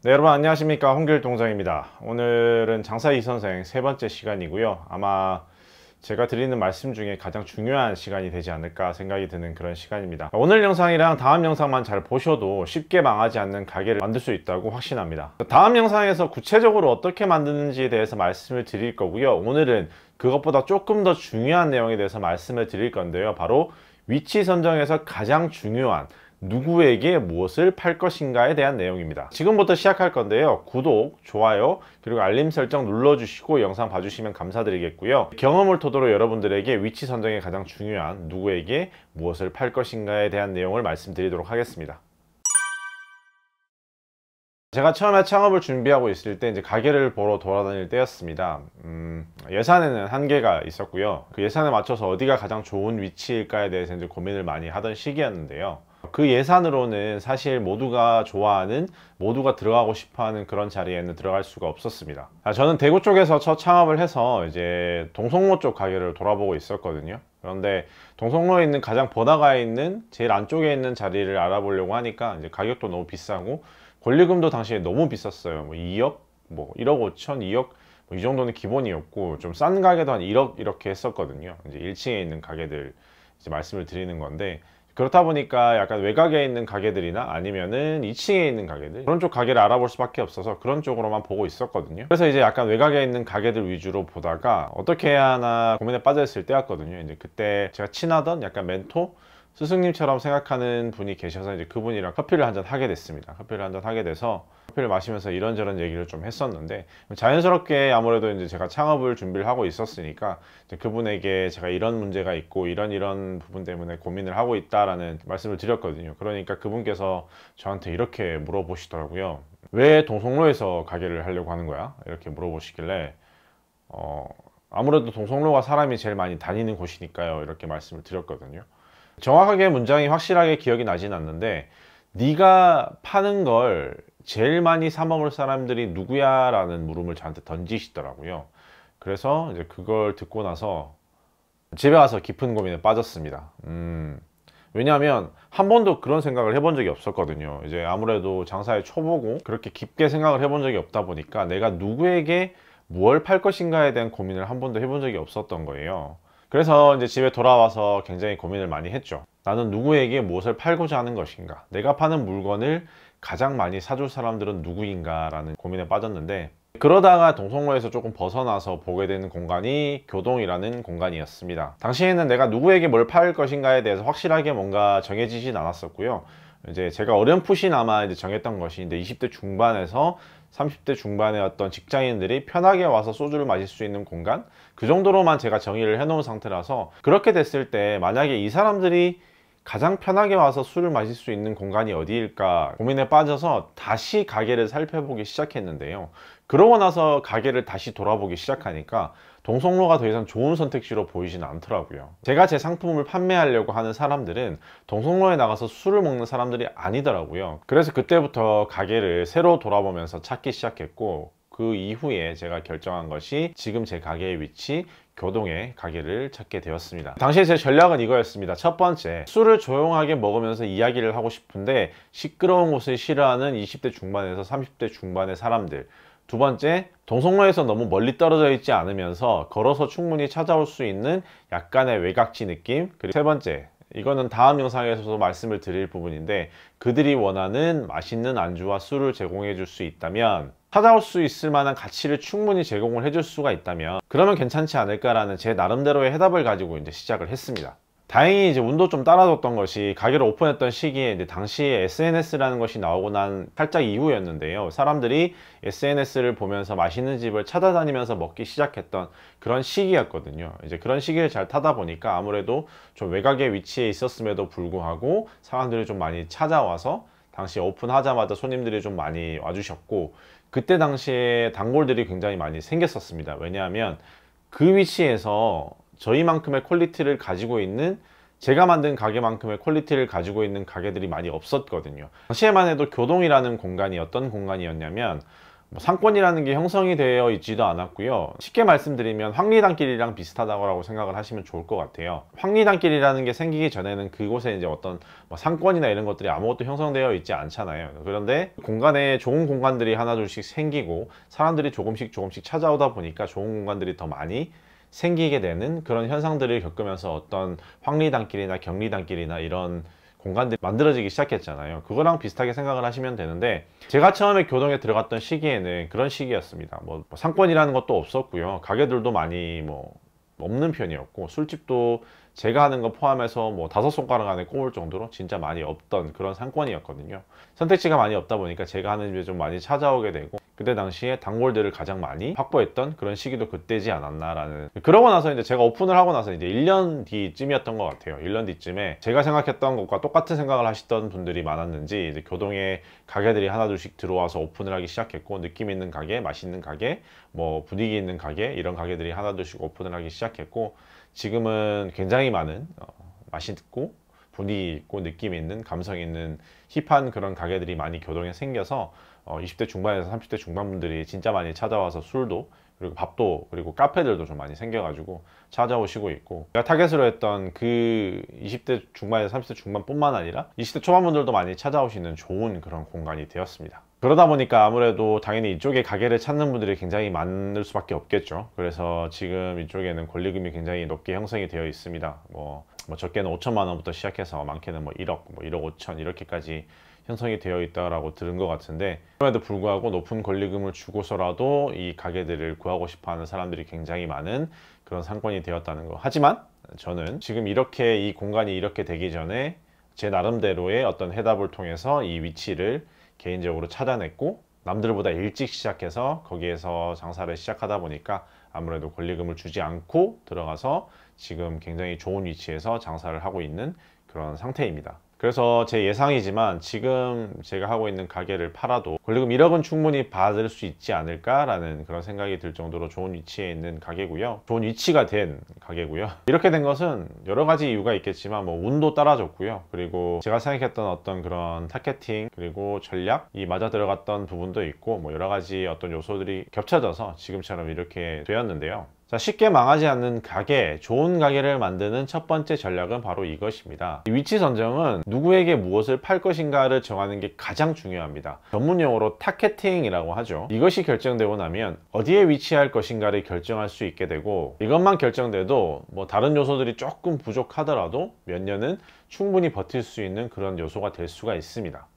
네, 여러분 안녕하십니까. 홍길동장입니다. 오늘은 장사 이선생 세 번째 시간이고요. 아마 제가 드리는 말씀 중에 가장 중요한 시간이 되지 않을까 생각이 드는 그런 시간입니다. 오늘 영상이랑 다음 영상만 잘 보셔도 쉽게 망하지 않는 가게를 만들 수 있다고 확신합니다. 다음 영상에서 구체적으로 어떻게 만드는지에 대해서 말씀을 드릴 거고요. 오늘은 그것보다 조금 더 중요한 내용에 대해서 말씀을 드릴 건데요. 바로 위치 선정에서 가장 중요한 누구에게 무엇을 팔 것인가에 대한 내용입니다. 지금부터 시작할 건데요. 구독, 좋아요, 그리고 알림 설정 눌러주시고 영상 봐주시면 감사드리겠고요. 경험을 토대로 여러분들에게 위치 선정에 가장 중요한 누구에게 무엇을 팔 것인가에 대한 내용을 말씀드리도록 하겠습니다. 제가 처음에 창업을 준비하고 있을 때 이제 가게를 보러 돌아다닐 때였습니다. 예산에는 한계가 있었고요. 그 예산에 맞춰서 어디가 가장 좋은 위치일까에 대해서 이제 고민을 많이 하던 시기였는데요. 그 예산으로는 사실 모두가 좋아하는, 모두가 들어가고 싶어하는 그런 자리에는 들어갈 수가 없었습니다. 저는 대구 쪽에서 첫 창업을 해서 이제 동성로 쪽 가게를 돌아보고 있었거든요. 그런데 동성로에 있는 가장 번화가에 있는 제일 안쪽에 있는 자리를 알아보려고 하니까 이제 가격도 너무 비싸고 권리금도 당시에 너무 비쌌어요. 뭐 2억, 뭐 1억 5천, 2억 이 정도는 기본이었고, 좀 싼 가게도 한 1억 이렇게 했었거든요. 이제 1층에 있는 가게들 이제 말씀을 드리는 건데, 그렇다 보니까 약간 외곽에 있는 가게들이나 아니면은 2층에 있는 가게들, 그런 쪽 가게를 알아볼 수밖에 없어서 그런 쪽으로만 보고 있었거든요. 그래서 이제 약간 외곽에 있는 가게들 위주로 보다가 어떻게 해야 하나 고민에 빠져 있을 때였거든요. 이제 그때 제가 친하던 약간 멘토 스승님처럼 생각하는 분이 계셔서 이제 그분이랑 커피를 한잔 하게 됐습니다. 커피를 한잔 하게 돼서 커피를 마시면서 이런저런 얘기를 좀 했었는데, 자연스럽게 아무래도 이제 제가 창업을 준비를 하고 있었으니까 이제 그분에게 제가 이런 문제가 있고 이런 부분 때문에 고민을 하고 있다라는 말씀을 드렸거든요. 그러니까 그분께서 저한테 이렇게 물어보시더라고요. 왜 동성로에서 가게를 하려고 하는 거야? 이렇게 물어보시길래 아무래도 동성로가 사람이 제일 많이 다니는 곳이니까요, 이렇게 말씀을 드렸거든요. 정확하게 문장이 확실하게 기억이 나진 않는데, 네가 파는 걸 제일 많이 사 먹을 사람들이 누구야? 라는 물음을 저한테 던지시더라고요. 그래서 이제 그걸 듣고 나서 집에 와서 깊은 고민에 빠졌습니다. 왜냐하면 한 번도 그런 생각을 해본 적이 없었거든요. 이제 아무래도 장사의 초보고 그렇게 깊게 생각을 해본 적이 없다 보니까 내가 누구에게 무엇을 팔 것인가에 대한 고민을 한 번도 해본 적이 없었던 거예요. 그래서 이제 집에 돌아와서 굉장히 고민을 많이 했죠. 나는 누구에게 무엇을 팔고자 하는 것인가? 내가 파는 물건을 가장 많이 사줄 사람들은 누구인가? 라는 고민에 빠졌는데, 그러다가 동성로에서 조금 벗어나서 보게 되는 공간이 교동이라는 공간이었습니다. 당시에는 내가 누구에게 뭘 팔 것인가에 대해서 확실하게 뭔가 정해지진 않았었고요. 이제 제가 어렴풋이나마 이제 정했던 것이 이제 20대 중반에서 30대 중반의 어떤 직장인들이 편하게 와서 소주를 마실 수 있는 공간, 그 정도로만 제가 정의를 해놓은 상태라서, 그렇게 됐을 때 만약에 이 사람들이 가장 편하게 와서 술을 마실 수 있는 공간이 어디일까 고민에 빠져서 다시 가게를 살펴보기 시작했는데요. 그러고 나서 가게를 다시 돌아보기 시작하니까 동성로가 더 이상 좋은 선택지로 보이지는 않더라고요. 제가 제 상품을 판매하려고 하는 사람들은 동성로에 나가서 술을 먹는 사람들이 아니더라고요. 그래서 그때부터 가게를 새로 돌아보면서 찾기 시작했고, 그 이후에 제가 결정한 것이 지금 제 가게의 위치, 교동에 가게를 찾게 되었습니다. 당시에 제 전략은 이거였습니다. 첫 번째, 술을 조용하게 먹으면서 이야기를 하고 싶은데 시끄러운 곳을 싫어하는 20대 중반에서 30대 중반의 사람들. 두 번째, 동성로에서 너무 멀리 떨어져 있지 않으면서 걸어서 충분히 찾아올 수 있는 약간의 외곽지 느낌. 그리고 세 번째, 이거는 다음 영상에서도 말씀을 드릴 부분인데, 그들이 원하는 맛있는 안주와 술을 제공해 줄 수 있다면, 찾아올 수 있을 만한 가치를 충분히 제공을 해줄 수가 있다면 그러면 괜찮지 않을까라는 제 나름대로의 해답을 가지고 이제 시작을 했습니다. 다행히 이제 운도 좀 따라줬던 것이, 가게를 오픈했던 시기에 이제 당시에 SNS라는 것이 나오고 난 살짝 이후였는데요. 사람들이 SNS를 보면서 맛있는 집을 찾아다니면서 먹기 시작했던 그런 시기였거든요. 이제 그런 시기를 잘 타다 보니까 아무래도 좀 외곽에 위치해 있었음에도 불구하고 사람들이 좀 많이 찾아와서 당시 오픈하자마자 손님들이 좀 많이 와주셨고, 그때 당시에 단골들이 굉장히 많이 생겼었습니다. 왜냐하면 그 위치에서 저희만큼의 퀄리티를 가지고 있는, 제가 만든 가게만큼의 퀄리티를 가지고 있는 가게들이 많이 없었거든요. 당시에만 해도 교동이라는 공간이 어떤 공간이었냐면, 뭐 상권이라는 게 형성이 되어 있지도 않았고요. 쉽게 말씀드리면 확리단길이랑 비슷하다고 생각을 하시면 좋을 것 같아요. 확리단길이라는 게 생기기 전에는 그곳에 이제 어떤 뭐 상권이나 이런 것들이 아무것도 형성되어 있지 않잖아요. 그런데 공간에 좋은 공간들이 하나둘씩 생기고 사람들이 조금씩 찾아오다 보니까 좋은 공간들이 더 많이 생기게 되는 그런 현상들을 겪으면서 어떤 확리단길이나 경리단길이나 이런 공간들이 만들어지기 시작했잖아요. 그거랑 비슷하게 생각을 하시면 되는데, 제가 처음에 교동에 들어갔던 시기에는 그런 시기였습니다. 뭐 상권이라는 것도 없었고요. 가게들도 많이 뭐 없는 편이었고, 술집도 제가 하는 거 포함해서 뭐 5손가락 안에 꼽을 정도로 진짜 많이 없던 그런 상권이었거든요. 선택지가 많이 없다 보니까 제가 하는 집에 좀 많이 찾아오게 되고, 그때 당시에 단골들을 가장 많이 확보했던 그런 시기도 그때지 않았나라는. 그러고 나서 이제 제가 오픈을 하고 나서 이제 1년 뒤쯤이었던 것 같아요. 1년 뒤쯤에 제가 생각했던 것과 똑같은 생각을 하시던 분들이 많았는지 이제 교동에 가게들이 하나둘씩 들어와서 오픈을 하기 시작했고, 느낌 있는 가게, 맛있는 가게, 뭐 분위기 있는 가게, 이런 가게들이 하나둘씩 오픈을 하기 시작했고, 지금은 굉장히 많은 맛있고 분위기 있고 느낌 있는 감성 있는 힙한 그런 가게들이 많이 교동에 생겨서 20대 중반에서 30대 중반분들이 진짜 많이 찾아와서 술도 그리고 밥도 그리고 카페들도 좀 많이 생겨가지고 찾아오시고 있고, 제가 타겟으로 했던 그 20대 중반에서 30대 중반뿐만 아니라 20대 초반분들도 많이 찾아오시는 좋은 그런 공간이 되었습니다. 그러다 보니까 아무래도 당연히 이쪽에 가게를 찾는 분들이 굉장히 많을 수밖에 없겠죠. 그래서 지금 이쪽에는 권리금이 굉장히 높게 형성이 되어 있습니다. 뭐 적게는 5천만 원부터 시작해서 많게는 뭐 1억, 뭐 1억 5천 이렇게까지 형성이 되어 있다라고 들은 것 같은데, 그럼에도 불구하고 높은 권리금을 주고서라도 이 가게들을 구하고 싶어하는 사람들이 굉장히 많은 그런 상권이 되었다는 거. 하지만 저는 지금 이렇게 이 공간이 이렇게 되기 전에 제 나름대로의 어떤 해답을 통해서 이 위치를 개인적으로 찾아냈고, 남들보다 일찍 시작해서 거기에서 장사를 시작하다 보니까 아무래도 권리금을 주지 않고 들어가서 지금 굉장히 좋은 위치에서 장사를 하고 있는 그런 상태입니다. 그래서 제 예상이지만 지금 제가 하고 있는 가게를 팔아도 권리금 1억은 충분히 받을 수 있지 않을까라는 그런 생각이 들 정도로 좋은 위치에 있는 가게고요. 좋은 위치가 된 가게고요. 이렇게 된 것은 여러 가지 이유가 있겠지만 뭐 운도 따라줬고요. 그리고 제가 생각했던 어떤 그런 타겟팅 그리고 전략이 맞아 들어갔던 부분도 있고, 뭐 여러 가지 어떤 요소들이 겹쳐져서 지금처럼 이렇게 되었는데요. 자, 쉽게 망하지 않는 가게, 좋은 가게를 만드는 첫 번째 전략은 바로 이것입니다. 이 위치 선정은 누구에게 무엇을 팔 것인가를 정하는 게 가장 중요합니다. 전문 용어로 타겟팅이라고 하죠. 이것이 결정되고 나면 어디에 위치할 것인가를 결정할 수 있게 되고, 이것만 결정돼도 뭐 다른 요소들이 조금 부족하더라도 몇 년은 충분히 버틸 수 있는 그런 요소가 될 수가 있습니다.